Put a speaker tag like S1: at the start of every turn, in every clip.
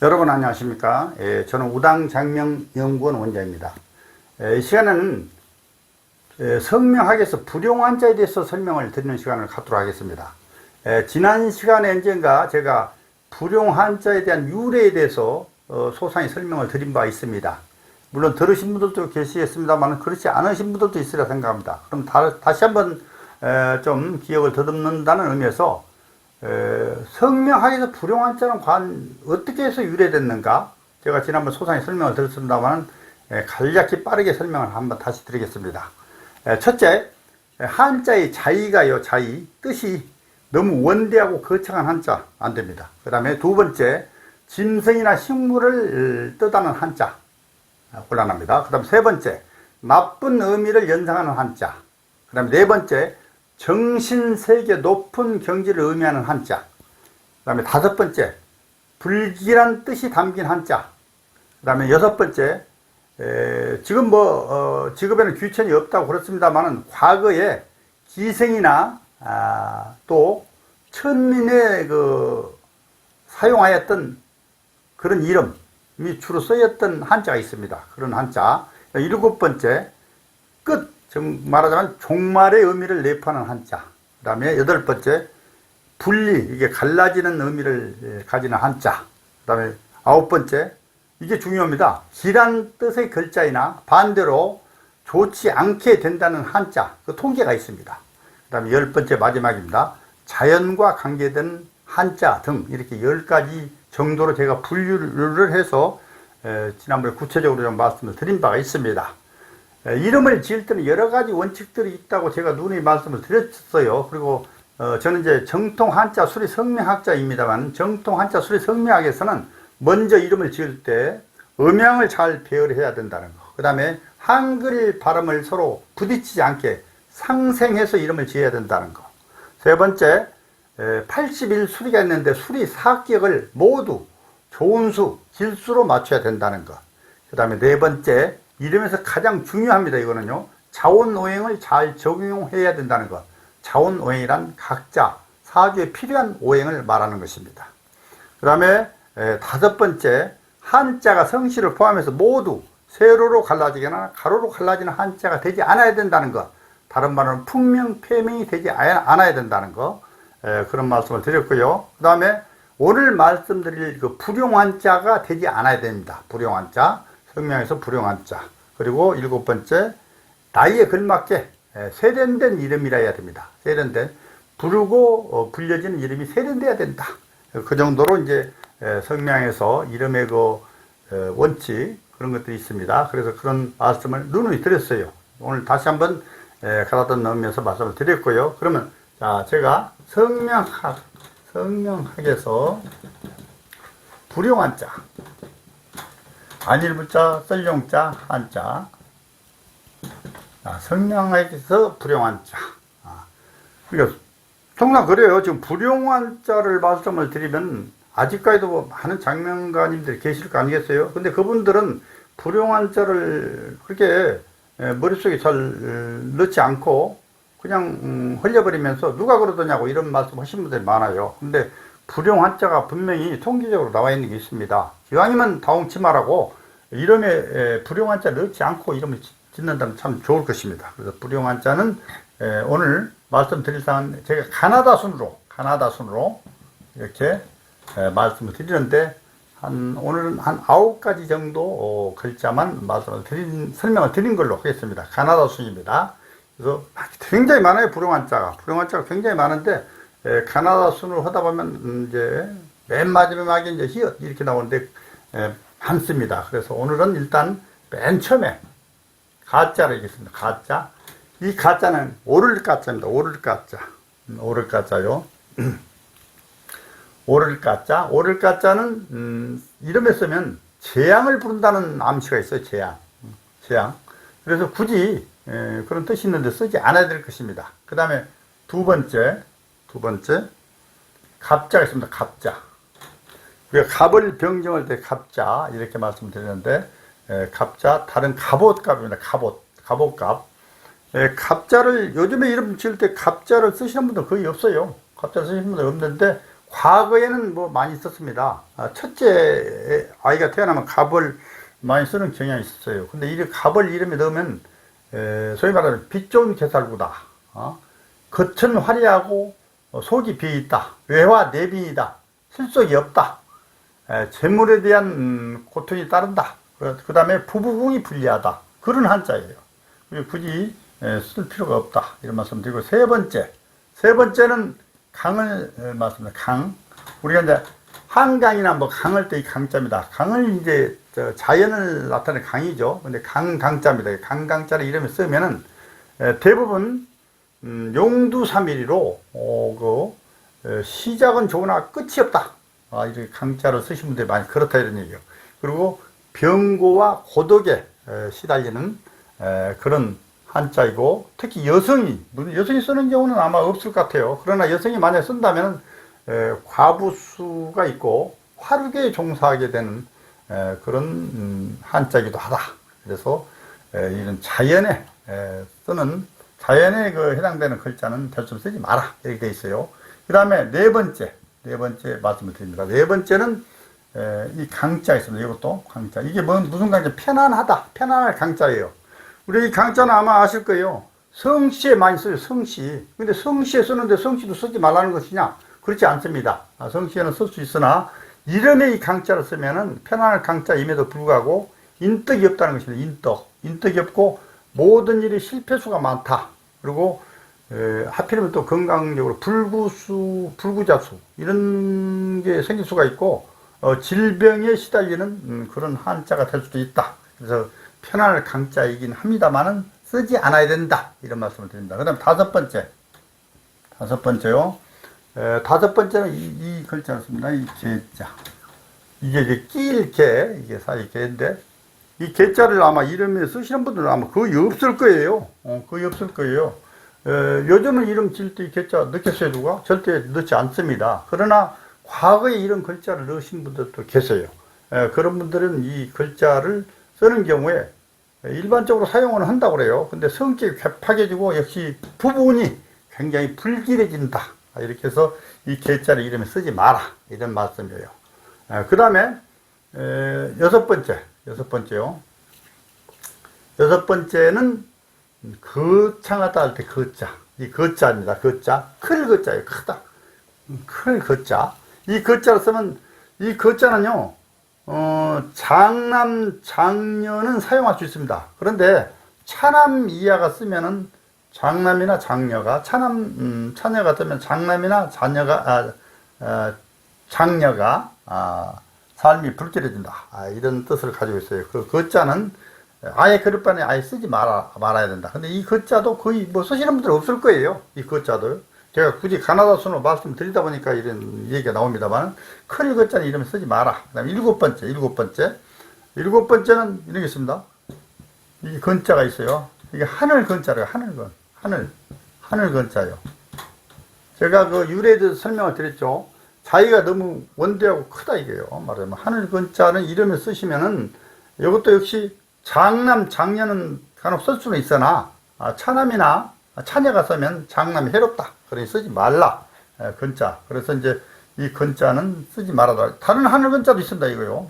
S1: 여러분 안녕하십니까? 저는 우당장명연구원 원장입니다. 이 시간에는 성명학에서 불용환자에 대해서 설명을 드리는 시간을 갖도록 하겠습니다. 지난 시간에 언젠가 제가 불용환자에 대한 유래에 대해서 소상히 설명을 드린 바 있습니다. 물론 들으신 분들도 계시겠습니다만 그렇지 않으신 분들도 있으리라 생각합니다. 그럼 다시 한번 좀 기억을 더듬는다는 의미에서 성명학에서 불용환자는 과연 어떻게 해서 유래됐는가? 제가 지난번 소상히 설명을 드렸습니다만 간략히 빠르게 설명을 한번 다시 드리겠습니다. 첫째, 한자의 자의가요, 자의. 뜻이 너무 원대하고 거창한 한자 안 됩니다. 그 다음에 두 번째, 짐승이나 식물을 뜻하는 한자 곤란합니다. 그 다음 세 번째, 나쁜 의미를 연상하는 한자. 그 다음에 네 번째, 정신세계 높은 경지를 의미하는 한자. 그 다음에 다섯 번째, 불길한 뜻이 담긴 한자. 그 다음에 여섯 번째, 지금 직업에는 귀천이 없다고 그렇습니다만은 과거에 기생이나 또 천민에 사용하였던 그런 이름이 주로 쓰였던 한자가 있습니다. 그런 한자. 일곱 번째, 끝. 말하자면 종말의 의미를 내포하는 한자. 그 다음에 여덟 번째, 분리, 이게 갈라지는 의미를 가지는 한자. 그 다음에 아홉 번째, 이게 중요합니다. 길한 뜻의 글자이나 반대로 좋지 않게 된다는 한자, 그 통계가 있습니다. 그 다음에 열 번째 마지막입니다. 자연과 관계된 한자 등 이렇게 10가지 정도로 제가 분류를 해서 지난번에 구체적으로 좀 말씀을 드린 바가 있습니다. 이름을 지을 때는 여러 가지 원칙들이 있다고 제가 누누이 말씀을 드렸어요. 그리고 저는 이제 정통 한자 수리 성명학자입니다만 정통 한자 수리 성명학에서는 먼저 이름을 지을 때 음양을 잘 배열해야 된다는 거. 그 다음에 한글 발음을 서로 부딪히지 않게 상생해서 이름을 지어야 된다는 거. 세 번째, 81 수리가 있는데 수리 4격을 모두 좋은 수, 질수로 맞춰야 된다는 거. 그 다음에 네 번째, 이름에서 가장 중요합니다. 이거는요. 자원오행을 잘 적용해야 된다는 것. 자원오행이란 각자 사주에 필요한 오행을 말하는 것입니다. 그 다음에 다섯 번째, 한자가 성씨를 포함해서 모두 세로로 갈라지거나 가로로 갈라지는 한자가 되지 않아야 된다는 것. 다른 말로는 풍명, 폐명이 되지 않아야 된다는 것. 그런 말씀을 드렸고요. 그 다음에 오늘 말씀드릴 그 불용한자가 되지 않아야 됩니다. 불용한자. 성명에서 불용한자. 그리고 일곱 번째, 나이에 걸맞게 세련된 이름이라 해야 됩니다. 세련된, 부르고 불려지는 이름이 세련돼야 된다. 그 정도로 이제 성명에서 이름의 원칙, 그런 것들이 있습니다. 그래서 그런 말씀을 누누이 드렸어요. 오늘 다시 한번 가다듬 넣으면서 말씀을 드렸고요. 그러면 자, 제가 성명학에서 불용한자, 안일부자, 썰용자, 한자. 성명학에서 불용한자. 그러니까 통상 그래요. 지금 불용한자를 말씀을 드리면 아직까지도 많은 장명가님들이 계실 거 아니겠어요? 근데 그분들은 불용한자를 그렇게 머릿속에 잘 넣지 않고 그냥 흘려버리면서 누가 그러더냐고 이런 말씀 하신 분들이 많아요. 근데 불용한자가 분명히 통계적으로 나와 있는 게 있습니다. 기왕이면 다홍치마라고 이름에 불용한자 넣지 않고 이름을 짓는다면 참 좋을 것입니다. 그래서 불용한자는 오늘 말씀드릴 사항은 제가 가나다 순으로 이렇게 말씀을 드리는데 오늘은 한 9가지 정도 글자만 설명을 드린 걸로 하겠습니다. 가나다 순입니다. 그래서 굉장히 많아요. 불용한자가 굉장히 많은데 가나다 순으로 하다 보면 이제 맨 마지막에 이제 히읗 이렇게 나오는데 많습니다. 그래서 오늘은 일단 맨 처음에 가자를 하겠습니다. 가자. 이 가자는 오를 가자입니다. 오를 가자요. 오를 가자는 이름에 쓰면 재앙을 부른다는 암시가 있어요. 재앙. 그래서 굳이 그런 뜻이 있는데 쓰지 않아야 될 것입니다. 그 다음에 두 번째 갑자가 있습니다. 갑자. 우리가 갑을 병정할 때 갑자 이렇게 말씀드리는데 갑자, 다른 갑옷갑입니다. 갑옷갑. 갑자를 요즘에 이름 지을 때 갑자를 쓰시는 분들 거의 없어요. 갑자를 쓰시는 분들 없는데 과거에는 뭐 많이 썼습니다. 첫째 아이가 태어나면 갑을 많이 쓰는 경향이 있었어요. 근데 이 갑을 이름에 넣으면 소위 말하는 빛 좋은 개살구다. 겉은 화려하고 속이 비어있다. 외화 내빈이다. 실속이 없다. 재물에 대한 고통이 따른다. 그 다음에 부부궁이 불리하다. 그런 한자예요. 굳이 쓸 필요가 없다. 이런 말씀 드리고, 세 번째는 강을 말씀드립니다. 강. 우리가 이제 한강이나 뭐 강을 때 이 강자입니다. 강을 이제 자연을 나타내는 강이죠. 근데 강자입니다. 강자를 이름을 쓰면은 대부분 용두삼일이로 시작은 좋으나 끝이 없다. 이렇게 강자로 쓰신 분들이 많이 그렇다 이런 얘기예요. 그리고 병고와 고독에 시달리는 그런 한자이고, 특히 여성이 쓰는 경우는 아마 없을 것 같아요. 그러나 여성이 만약 쓴다면 과부수가 있고 화류계에 종사하게 되는 그런 한자이기도 하다. 그래서 이런 자연에 해당되는 글자는 별점 쓰지 마라. 이렇게 되어 있어요. 그 다음에 네 번째 말씀을 드립니다. 네 번째는 이 강자 있습니다. 이것도 강자. 이게 무슨 강자? 편안할 강자예요. 우리 이 강자는 아마 아실 거예요. 성시에 많이 써요. 성시. 근데 성시에 쓰는데 성시도 쓰지 말라는 것이냐? 그렇지 않습니다. 성시에는 쓸 수 있으나 이름에 이 강자를 쓰면은 편안할 강자임에도 불구하고 인덕이 없다는 것입니다. 인덕이 없고 모든 일이 실패수가 많다. 그리고 하필이면 또 건강적으로 불구자수 이런 게 생길 수가 있고 질병에 시달리는 그런 한자가 될 수도 있다. 그래서 편안할 강자이긴 합니다만은 쓰지 않아야 된다. 이런 말씀을 드립니다. 그 다음 다섯 번째요. 다섯 번째는 이 글자를 씁니다. 이 개자. 이게 이제 끼일개, 이게 사이 개인데, 이 개자를 아마 이름에 쓰시는 분들은 아마 거의 없을 거예요. 거의 없을 거예요. 요즘은 이름 지을 때 이 개자 넣겠어요, 누가? 절대 넣지 않습니다. 그러나 과거에 이런 글자를 넣으신 분들도 계세요. 그런 분들은 이 글자를 쓰는 경우에 일반적으로 사용은 한다고 그래요. 근데 성격이 괴팍해지고 역시 부분이 굉장히 불길해진다. 이렇게 해서 이 개자를 이름에 쓰지 마라. 이런 말씀이에요. 그 다음에 여섯 번째는 거창하다 할 때 거자. 이 거자입니다. 거자. 클 거자예요. 크다. 클 거자. 이 거자를 쓰면 이 거자는요. 장남, 장녀는 사용할 수 있습니다. 그런데 차남 이하가 쓰면은 장남이나 장녀가 차녀가 뜨면 장남이나 장녀가 삶이 불길해진다. 이런 뜻을 가지고 있어요. 그 거자는 아예 그릇반에 아예 쓰지 말아야 된다. 근데 이 거자도 거의 뭐 쓰시는 분들 없을 거예요. 이 거자도. 제가 굳이 가나다 순으로 말씀드리다 보니까 이런 얘기가 나옵니다만, 큰 거자는 이름을 쓰지 마라. 그 다음에 일곱 번째는 이런 게 있습니다. 이 건자가 있어요. 이게 하늘 건자래요. 하늘 건자요. 제가 그 유래에 설명을 드렸죠. 자기가 너무 원대하고 크다 이게요. 말하자면 하늘 건자는 이름을 쓰시면은 이것도 역시 장남, 장녀는 간혹 쓸 수는 있으나 차남이나 차녀가 쓰면 장남이 해롭다. 그러니 쓰지 말라. 건자. 그래서 이제 이 건자는 쓰지 말아라. 다른 하늘 건자도 있습니다. 이거요.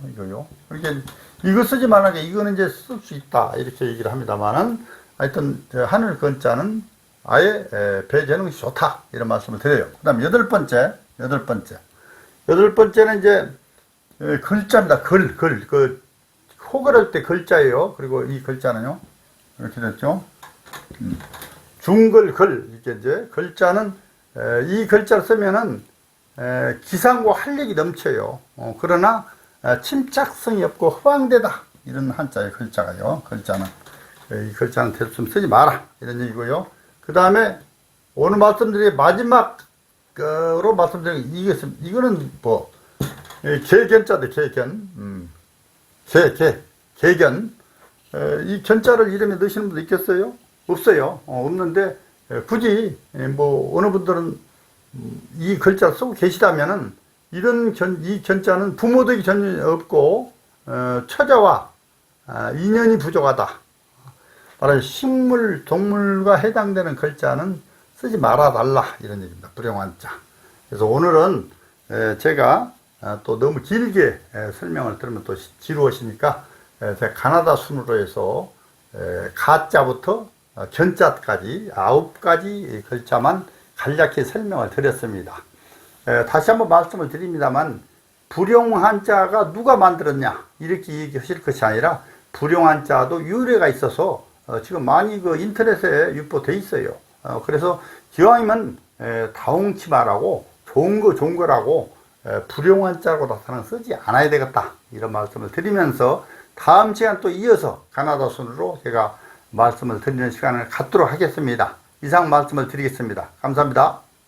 S1: 그러니까 이거 쓰지 말라니까 이거는 이제 쓸 수 있다. 이렇게 얘기를 합니다만은 하여튼 하늘 건자는 아예 배제하는 것이 좋다. 이런 말씀을 드려요. 그 다음 여덟 번째는 이제 글자입니다. 그 호걸할 때 글자예요. 그리고 이 글자는요. 이렇게 됐죠. 중글 이게 이제 글자는 이 글자를 쓰면은 기상과 활력이 넘쳐요. 그러나 침착성이 없고 허황되다. 이런 한자의 글자가요. 이 글자는 대충 쓰지 마라. 이런 얘기고요. 그 다음에 오늘 말씀드린 마지막으로 말씀드린 이거는 뭐 개견자도 개견. 이 견자를 이름에 넣으시는 분도 있겠어요? 없어요. 없는데 굳이 뭐 어느 분들은 이 글자를 쓰고 계시다면은 이 견자는 부모덕이 전혀 없고 처자와 인연이 부족하다. 바로 식물, 동물과 해당되는 글자는 쓰지 말아달라. 이런 얘기입니다. 불용한 자. 그래서 오늘은 제가 또 너무 길게 설명을 들으면 또 지루하시니까 제가 가나다 순으로 해서 가자부터 견자까지 9가지 글자만 간략히 설명을 드렸습니다. 다시 한번 말씀을 드립니다만 불용한자가 누가 만들었냐 이렇게 얘기하실 것이 아니라 불용한자도 유래가 있어서 지금 많이 그 인터넷에 유포돼 있어요. 그래서 기왕이면 다홍치마라고 좋은 거라고 불용한자라고 나타나 쓰지 않아야 되겠다 이런 말씀을 드리면서 다음 시간 또 이어서 가나다 순으로 제가 말씀을 드리는 시간을 갖도록 하겠습니다. 이상 말씀을 드리겠습니다. 감사합니다.